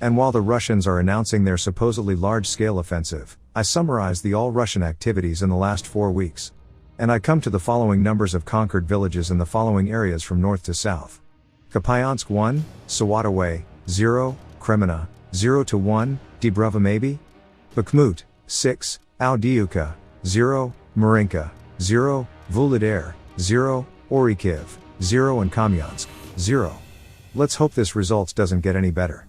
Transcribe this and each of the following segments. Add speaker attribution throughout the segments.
Speaker 1: And while the Russians are announcing their supposedly large-scale offensive, I summarize the all-Russian activities in the last 4 weeks. And I come to the following numbers of conquered villages in the following areas from north to south. Kupiansk 1, Sawataway, 0, Kremina, 0 to 1, Dibrova maybe? Bakhmut, 6, Audiuka, 0, Marinka, 0, Vuhledar, 0, Orikhiv, 0 and Kamyansk, 0. Let's hope this results doesn't get any better.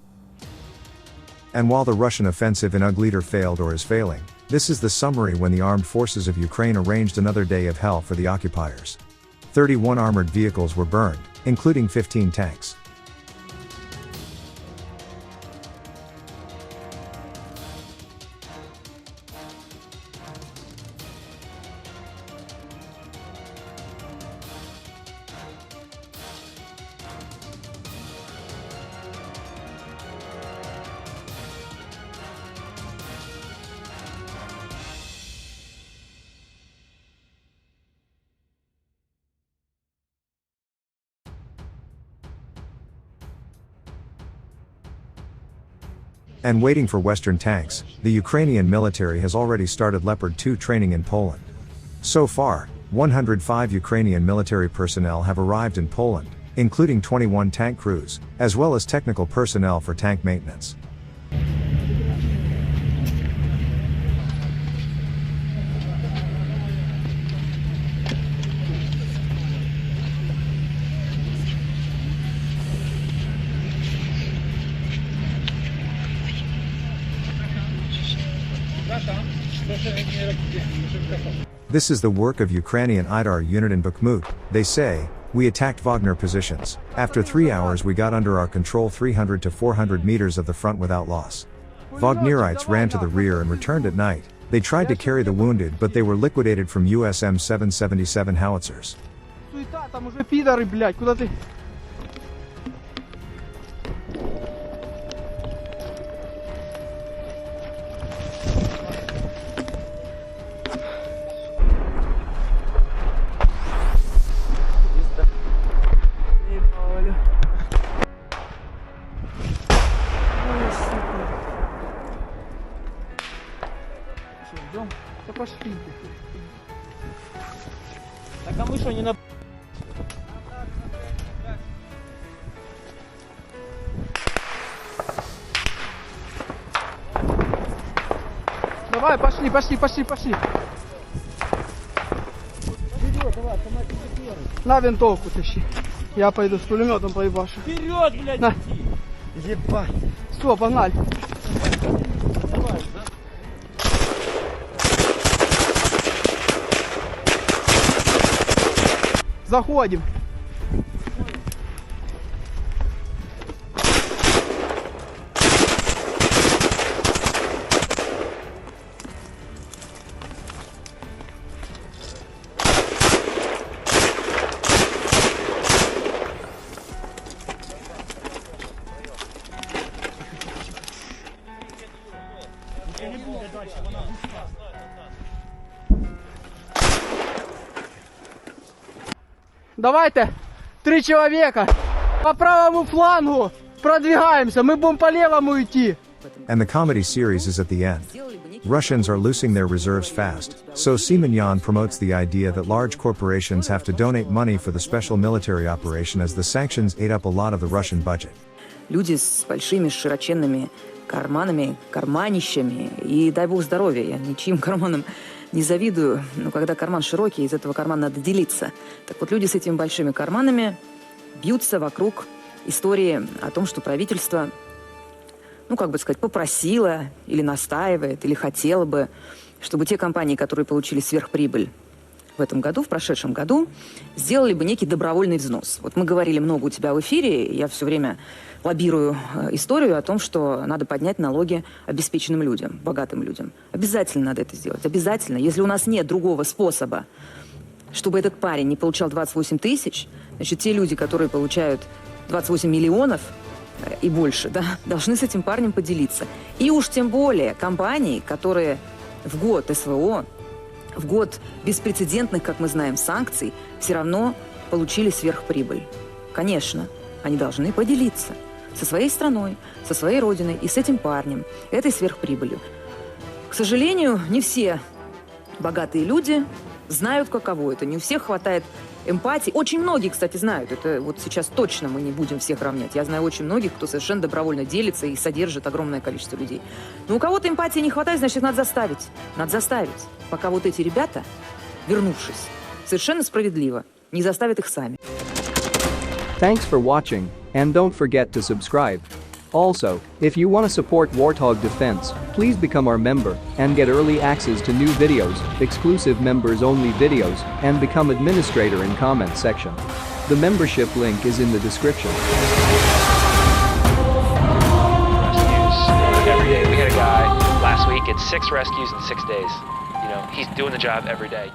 Speaker 1: And while the Russian offensive in Uglidar failed or is failing, this is the summary when the armed forces of Ukraine arranged another day of hell for the occupiers. 31 armored vehicles were burned, including 15 tanks. And waiting for Western tanks, the Ukrainian military has already started Leopard 2 training in Poland. So far, 105 Ukrainian military personnel have arrived in Poland, including 21 tank crews, as well as technical personnel for tank maintenance. This is the work of Ukrainian IDAR unit in Bakhmut. They say, we attacked Wagner positions. After 3 hours we got under our control 300 to 400 meters of the front without loss. Wagnerites ran to the rear and returned at night. They tried to carry the wounded but they were liquidated from USM 777 howitzers.
Speaker 2: Так а мы что, не на...
Speaker 3: Давай, пошли, пошли, пошли, пошли. На винтовку тащи. Я пойду с пулеметом поебашу.
Speaker 2: Вперед, блядь,
Speaker 3: на.
Speaker 2: Иди.
Speaker 3: Ебать. Все, погнали. Заходим. Давайте, 3 человека. По правому флангу продвигаемся. Мы будем по левому идти.
Speaker 1: And the comedy series is at the end. Russians are losing their reserves fast, so Simonyan promotes the idea that large corporations have to donate money for the special military operation as the sanctions ate up a lot of the Russian budget.
Speaker 4: Люди с большими широченными карманами, карманищами, и дай бог здоровья, я ничьим карманам не завидую, но когда карман широкий, из этого кармана надо делиться. Так вот, люди с этими большими карманами бьются вокруг истории о том, что правительство, ну, как бы сказать, попросило или настаивает, или хотело бы, чтобы те компании, которые получили сверхприбыль в этом году, в прошедшем году, сделали бы некий добровольный взнос. Вот мы говорили много у тебя в эфире, я все время лоббирую историю о том, что надо поднять налоги обеспеченным людям, богатым людям. Обязательно надо это сделать, обязательно. Если у нас нет другого способа, чтобы этот парень не получал 28 тысяч, значит, те люди, которые получают 28 миллионов и больше, да, должны с этим парнем поделиться. И уж тем более компании, которые в год СВО, в год беспрецедентных, как мы знаем, санкций, все равно получили сверхприбыль. Конечно, они должны поделиться. со своей страной, со своей родиной и с этим парнем, этой сверхприбылью. К сожалению, не все богатые люди знают, каково это. Не у всех хватает эмпатии. Очень многие, кстати, знают. Это вот сейчас точно мы не будем всех равнять. Я знаю очень многих, кто совершенно добровольно делится и содержит огромное количество людей. Но у кого-то эмпатии не хватает, значит, их надо заставить. Надо заставить. Пока вот эти ребята, вернувшись, совершенно справедливо, не заставят их сами.
Speaker 5: Thanks for watching, and don't forget to subscribe. Also, if you want to support Warthog Defense, please become our member and get early access to new videos, exclusive members-only videos, and become administrator in comment section. The membership link is in the description.
Speaker 6: Rescues every day. We had a guy last week, it's 6 rescues in 6 days. You know, he's doing the job every day.